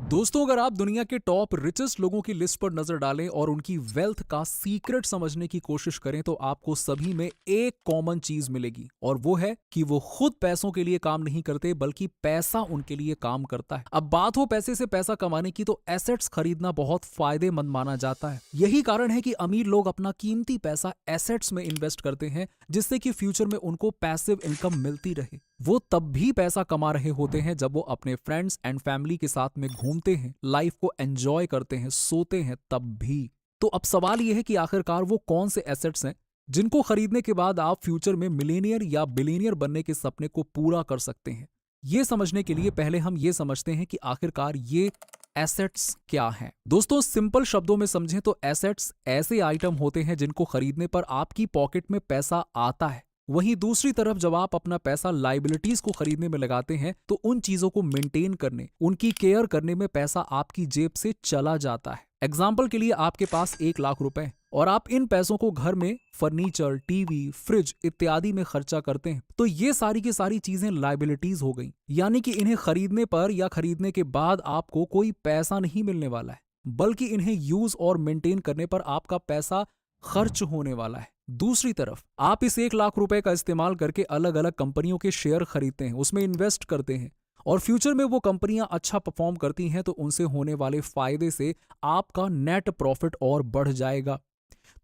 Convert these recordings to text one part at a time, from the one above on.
दोस्तों, अगर आप दुनिया के टॉप रिचेस्ट लोगों की लिस्ट पर नजर डालें और उनकी वेल्थ का सीक्रेट समझने की कोशिश करें तो आपको सभी में एक कॉमन चीज मिलेगी और वो है कि वो खुद पैसों के लिए काम नहीं करते बल्कि पैसा उनके लिए काम करता है। अब बात हो पैसे से पैसा कमाने की तो एसेट्स खरीदना बहुत फायदेमंद माना जाता है। यही कारण है कि अमीर लोग अपना कीमती पैसा एसेट्स में इन्वेस्ट करते हैं जिससे कि फ्यूचर में उनको पैसिव इनकम मिलती रहे। वो तब भी पैसा कमा रहे होते हैं जब वो अपने फ्रेंड्स एंड फैमिली के साथ में घूमते हैं, लाइफ को एंजॉय करते हैं, सोते हैं तब भी। तो अब सवाल ये है कि आखिरकार वो कौन से एसेट्स हैं जिनको खरीदने के बाद आप फ्यूचर में मिलेनियर या बिलियनियर बनने के सपने को पूरा कर सकते हैं। ये समझने के लिए पहले हम ये समझते हैं कि आखिरकार ये एसेट्स क्या हैं। दोस्तों, सिंपल शब्दों में समझें तो एसेट्स ऐसे आइटम होते हैं जिनको खरीदने पर आपकी पॉकेट में पैसा आता है। वहीं दूसरी तरफ जब आप अपना पैसा लाइबिलिटीज को खरीदने में लगाते हैं तो उन चीजों को मेंटेन करने, उनकी केयर करने में पैसा आपकी जेब से चला जाता है। एग्जाम्पल के लिए आपके पास 1 लाख रुपए हैं और आप इन पैसों को घर में फर्नीचर, टीवी, फ्रिज इत्यादि में खर्चा करते हैं तो ये सारी की सारी चीजें लाइबिलिटीज हो गई। यानी कि इन्हें खरीदने पर या खरीदने के बाद आपको कोई पैसा नहीं मिलने वाला है बल्कि इन्हें यूज और मेंटेन करने पर आपका पैसा खर्च होने वाला है। दूसरी तरफ आप इस 1 लाख रुपए का इस्तेमाल करके अलग अलग कंपनियों के शेयर खरीदते हैं, उसमें इन्वेस्ट करते हैं और फ्यूचर में वो कंपनियां अच्छा परफॉर्म करती हैं तो उनसे होने वाले फायदे से आपका नेट प्रॉफिट और बढ़ जाएगा।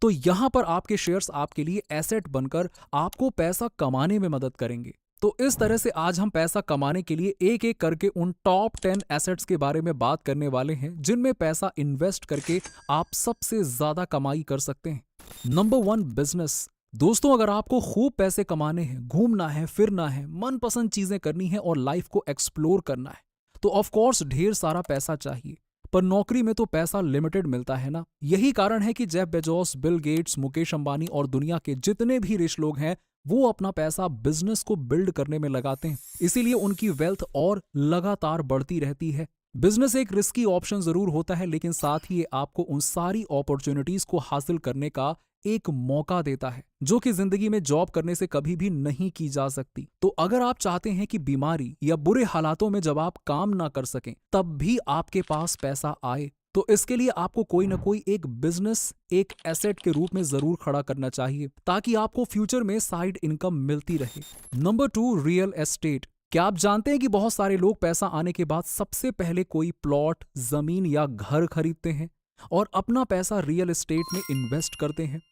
तो यहां पर आपके शेयर्स आपके लिए एसेट बनकर आपको पैसा कमाने में मदद करेंगे। तो इस तरह से आज हम पैसा कमाने के लिए एक एक करके उन टॉप 10 एसेट्स के बारे में बात करने वाले हैं जिनमें पैसा इन्वेस्ट करके आप सबसे ज्यादा कमाई कर सकते हैं। Number 1, business. दोस्तों, अगर आपको खूब पैसे कमाने हैं, घूमना है, फिरना है, मनपसंद चीजें करनी है और लाइफ को एक्सप्लोर करना है तो ऑफ कोर्स ढेर सारा पैसा चाहिए। पर नौकरी में तो पैसा लिमिटेड मिलता है ना। यही कारण है कि Jeff Bezos, Bill Gates, Mukesh Ambani और दुनिया के जितने भी रिच लोग हैं वो अपना पैसा बिजनेस को बिल्ड करने में लगाते हैं। इसीलिए उनकी वेल्थ और लगातार बढ़ती रहती है। बिजनेस एक रिस्की ऑप्शन जरूर होता है लेकिन साथ ही ये आपको उन सारी अपॉर्चुनिटीज को हासिल करने का एक मौका देता है जो कि जिंदगी में जॉब करने से कभी भी नहीं की जा सकती। तो अगर आप चाहते हैं कि बीमारी या बुरे हालातों में जब आप काम ना कर सकें तब भी आपके पास पैसा आए तो इसके लिए आपको कोई ना कोई एक बिजनेस एक एसेट के रूप में जरूर खड़ा करना चाहिए ताकि आपको फ्यूचर में साइड इनकम मिलती रहे। Number 2, real estate. क्या आप जानते हैं कि बहुत सारे लोग पैसा आने के बाद सबसे पहले कोई प्लॉट, जमीन या घर खरीदते हैं और अपना पैसा रियल एस्टेट में इन्वेस्ट करते हैं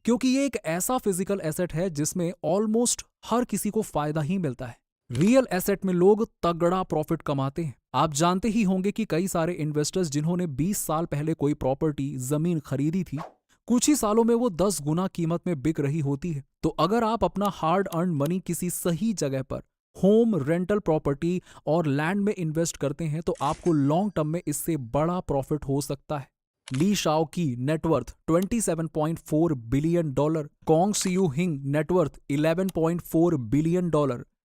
क्योंकि ये एक ऐसा फिजिकल एसेट है जिसमें ऑलमोस्ट हर किसी को फायदा ही मिलता है। रियल एसेट में लोग तगड़ा प्रॉफिट कमाते हैं। आप जानते ही होंगे कि कई सारे इन्वेस्टर्स जिन्होंने 20 साल पहले कोई प्रॉपर्टी, जमीन खरीदी थी, कुछ ही सालों में वो 10 गुना कीमत में बिक रही होती है। तो अगर आप अपना हार्ड अर्न मनी किसी सही जगह पर होम, रेंटल प्रॉपर्टी और लैंड में इन्वेस्ट करते हैं तो आपको लॉन्ग टर्म में इससे बड़ा प्रॉफिट हो सकता है। ली शाओ की नेटवर्थ $27.4 बिलियन, कॉन्ग सियू हिंग net worth $11.4 billion,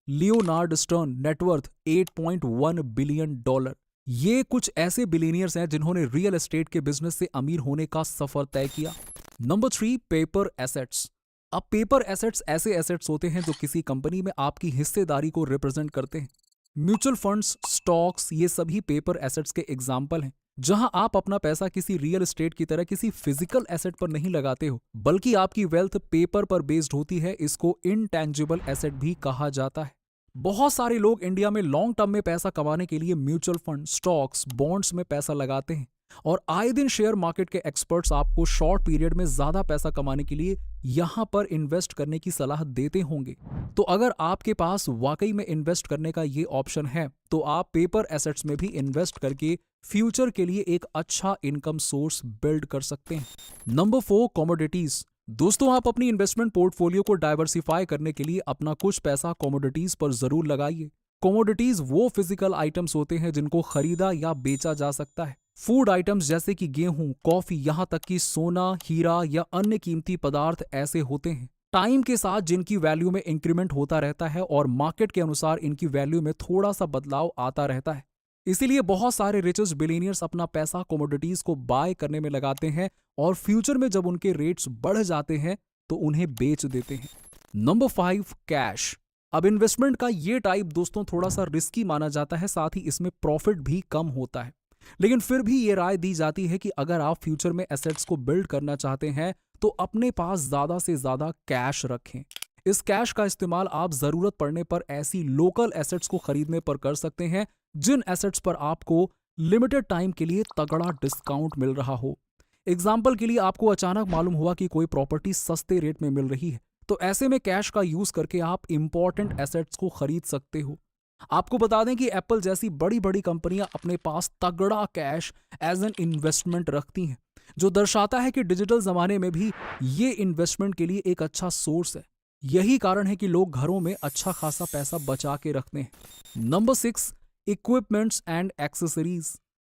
Leonard stern net worth $8.1 billion. ये कुछ ऐसे बिलियनियर्स हैं जिन्होंने रियल एस्टेट के बिजनेस से अमीर होने का सफर तय किया। Number 3, paper assets. अब पेपर एसेट्स ऐसे एसेट्स होते हैं जो किसी कंपनी में आपकी हिस्सेदारी को रिप्रेजेंट करते हैं। म्यूचुअल फंड्स, स्टॉक्स, ये सभी पेपर एसेट्स के एग्जाम्पल हैं जहां आप अपना पैसा किसी रियल एस्टेट की तरह किसी फिजिकल एसेट पर नहीं लगाते हो बल्कि आपकी वेल्थ पेपर पर बेस्ड होती है। इसको इनटैंजिबल एसेट भी कहा जाता है। बहुत सारे लोग इंडिया में लॉन्ग टर्म में पैसा कमाने के लिए म्यूचुअल फंड, स्टॉक्स, बॉन्ड्स में पैसा लगाते हैं और आए दिन शेयर मार्केट के एक्सपर्ट्स आपको शॉर्ट पीरियड में ज्यादा पैसा कमाने के लिए यहां पर इन्वेस्ट करने की सलाह देते होंगे। तो अगर आपके पास वाकई में इन्वेस्ट करने का ये ऑप्शन है तो आप पेपर एसेट्स में भी इन्वेस्ट करके फ्यूचर के लिए एक अच्छा इनकम सोर्स बिल्ड कर सकते हैं। Number 4, commodities. दोस्तों, आप अपनी इन्वेस्टमेंट पोर्टफोलियो को डाइवर्सिफाई करने के लिए अपना कुछ पैसा कमोडिटीज पर जरूर लगाइए। कमोडिटीज वो फिजिकल आइटम्स होते हैं जिनको खरीदा या बेचा जा सकता है। फूड आइटम्स जैसे कि गेहूं, कॉफी, यहां तक कि सोना, हीरा या अन्य कीमती पदार्थ ऐसे होते हैं टाइम के साथ जिनकी वैल्यू में इंक्रीमेंट होता रहता है और मार्केट के अनुसार इनकी वैल्यू में थोड़ा सा बदलाव आता रहता है। इसीलिए बहुत सारे रिचेस्ट बिलियनियर्स अपना पैसा कमोडिटीज को बाय करने में लगाते हैं और फ्यूचर में जब उनके रेट्स बढ़ जाते हैं तो उन्हें बेच देते हैं। Number 5, cash. अब इन्वेस्टमेंट का ये टाइप दोस्तों थोड़ा सा रिस्की माना जाता है, साथ ही इसमें प्रॉफिट भी कम होता है। लेकिन फिर भी ये राय दी जाती है कि अगर आप फ्यूचर में एसेट्स को बिल्ड करना चाहते हैं तो अपने पास ज्यादा से ज्यादा कैश रखें। इस कैश का इस्तेमाल आप जरूरत पड़ने पर ऐसी लोकल एसेट्स को खरीदने पर कर सकते हैं जिन एसेट्स पर आपको लिमिटेड टाइम के लिए तगड़ा डिस्काउंट मिल रहा हो। एग्जाम्पल के लिए आपको अचानक मालूम हुआ कि कोई प्रॉपर्टी सस्ते रेट में मिल रही है, तो ऐसे में कैश का यूज करके आप इंपॉर्टेंट एसेट्स को खरीद सकते हो। आपको बता दें कि एप्पल जैसी बड़ी बड़ी कंपनियां अपने पास तगड़ा कैश एज एन इन्वेस्टमेंट रखती हैं, जो दर्शाता है कि डिजिटल जमाने में भी ये इन्वेस्टमेंट के लिए एक अच्छा सोर्स है। यही कारण है कि लोग घरों में अच्छा खासा पैसा बचा के रखते हैं। Number 6, equipments and accessories.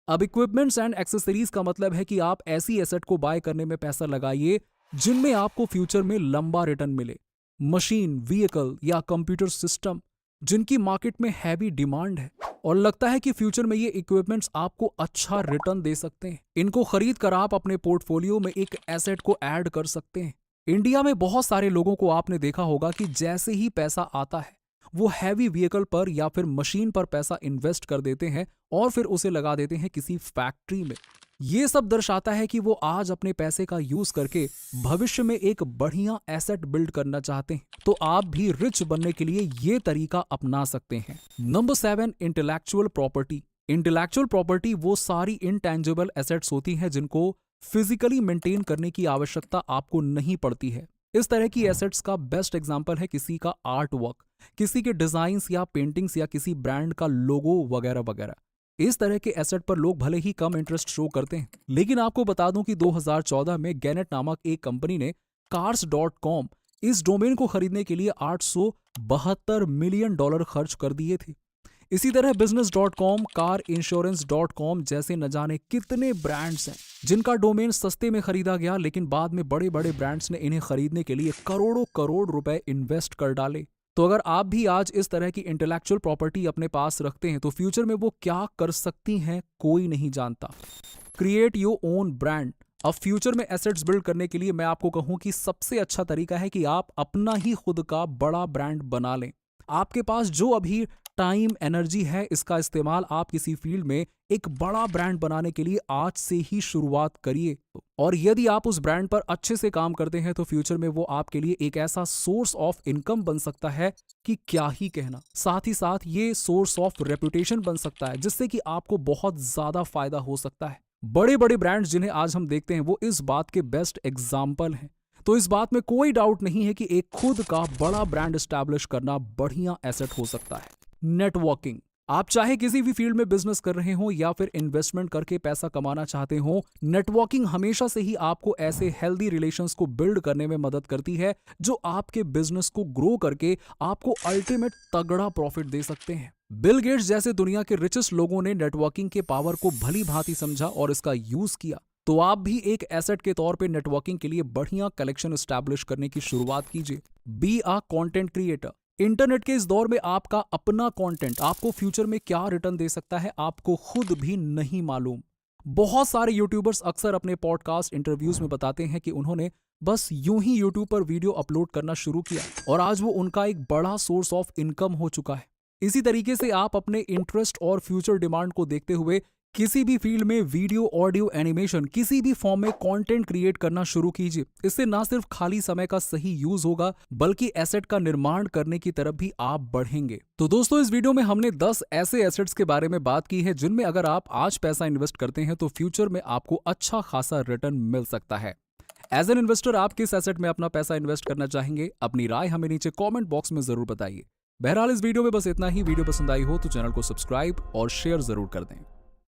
अब इक्विपमेंट्स एंड एक्सेसरीज का मतलब है कि आप ऐसी एसेट को बाय करने में पैसा लगाइए जिनमें आपको फ्यूचर में लंबा रिटर्न मिले। मशीन, व्हीकल या कंप्यूटर सिस्टम जिनकी मार्केट में हैवी डिमांड है और लगता है कि फ्यूचर में ये इक्विपमेंट्स आपको अच्छा रिटर्न दे सकते हैं। इनको खरीद कर आप अपने पोर्टफोलियो में एक एसेट को ऐड कर सकते हैं। इंडिया में बहुत सारे लोगों को आपने देखा होगा कि जैसे ही पैसा आता है वो हैवी व्हीकल पर या फिर मशीन पर पैसा इन्वेस्ट कर देते हैं और फिर उसे लगा देते हैं किसी फैक्ट्री में। ये सब दर्शाता है कि वो आज अपने पैसे का यूज करके भविष्य में एक बढ़िया एसेट बिल्ड करना चाहते हैं। तो आप भी रिच बनने के लिए ये तरीका अपना सकते हैं। Number 7, intellectual property. Intellectual property वो सारी इंटेंजिबल एसेट्स होती हैं जिनको फिजिकली मेंटेन करने की आवश्यकता आपको नहीं पड़ती है। इस तरह की एसेट्स का बेस्ट एग्जांपल है किसी का आर्ट वर्क, किसी के डिजाइन्स या पेंटिंग्स या किसी ब्रांड का लोगो वगैरह वगैरह। इस तरह के एसेट पर लोग भले ही कम इंटरेस्ट शो करते हैं, लेकिन आपको बता दूं कि 2014 में गैनेट नामक एक कंपनी ने cars.com इस डोमेन को खरीदने के लिए $872 मिलियन खर्च कर दिए थे। इसी तरह business.com, carinsurance.com जैसे न जाने कितने ब्रांड्स हैं जिनका डोमेन सस्ते में खरीदा गया, लेकिन बाद में बड़े बड़े ब्रांड्स ने इन्हें खरीदने के लिए करोड़ों करोड़ रुपए इन्वेस्ट कर डाले। तो अगर आप भी आज इस तरह की इंटेलेक्चुअल प्रॉपर्टी अपने पास रखते हैं तो फ्यूचर में वो क्या कर सकती हैं कोई नहीं जानता। Create your own brand. अब फ्यूचर में एसेट्स बिल्ड करने के लिए मैं आपको कहूं कि सबसे अच्छा तरीका है कि आप अपना ही खुद का बड़ा ब्रांड बना लें। आपके पास जो अभी टाइम, एनर्जी है, इसका इस्तेमाल आप किसी फील्ड में एक बड़ा ब्रांड बनाने के लिए आज से ही शुरुआत करिए। और यदि आप उस ब्रांड पर अच्छे से काम करते हैं तो फ्यूचर में वो आपके लिए एक ऐसा सोर्स ऑफ इनकम बन सकता है कि क्या ही कहना। साथ ही साथ ये सोर्स ऑफ रेपुटेशन बन सकता है जिससे कि आपको बहुत ज्यादा फायदा हो सकता है। बड़े बड़े ब्रांड्स जिन्हें आज हम देखते हैं वो इस बात के बेस्ट एग्जाम्पल हैं। तो इस बात में कोई डाउट नहीं है कि एक खुद का बड़ा ब्रांड एस्टैब्लिश करना बढ़िया एसेट हो सकता है। नेटवर्किंग। आप चाहे किसी भी फील्ड में बिजनेस कर रहे हो या फिर इन्वेस्टमेंट करके पैसा कमाना चाहते हो, नेटवर्किंग हमेशा से ही आपको ऐसे हेल्दी रिलेशंस को बिल्ड करने में मदद करती है जो आपके बिजनेस को ग्रो करके आपको अल्टीमेट तगड़ा प्रॉफिट दे सकते हैं। बिल गेट्स जैसे दुनिया के रिचेस्ट लोगों ने नेटवर्किंग के पावर को भली भांति समझा और इसका यूज किया। तो आप भी एक एसेट के तौर पे नेटवर्किंग के लिए बढ़िया कलेक्शन एस्टैब्लिश करने की शुरुआत कीजिए। Be a content creator. Internet के इस दौर में आपका अपना कंटेंट आपको फ्यूचर में क्या रिटर्न दे सकता है आपको खुद भी नहीं मालूम। बहुत सारे यूट्यूबर्स अक्सर अपने पॉडकास्ट, इंटरव्यूज में बताते हैं कि उन्होंने बस यूं ही यूट्यूब पर वीडियो अपलोड करना शुरू किया और आज वो उनका एक बड़ा सोर्स ऑफ इनकम हो चुका है। इसी तरीके से आप अपने इंटरेस्ट और फ्यूचर डिमांड को देखते हुए किसी भी फील्ड में वीडियो, ऑडियो, एनिमेशन किसी भी फॉर्म में कंटेंट क्रिएट करना शुरू कीजिए। इससे ना सिर्फ खाली समय का सही यूज होगा बल्कि एसेट का निर्माण करने की तरफ भी आप बढ़ेंगे। तो दोस्तों, इस वीडियो में हमने 10 ऐसे एसेट्स के बारे में बात की है जिनमें अगर आप आज पैसा इन्वेस्ट करते हैं तो फ्यूचर में आपको अच्छा खासा रिटर्न मिल सकता है। एज एन इन्वेस्टर आप किस एसेट में अपना पैसा इन्वेस्ट करना चाहेंगे? अपनी राय हमें नीचे कॉमेंट बॉक्स में जरूर बताइए। बहरहाल इस वीडियो में बस इतना ही। वीडियो पसंद आई हो तो चैनल को सब्सक्राइब और शेयर जरूर कर दें।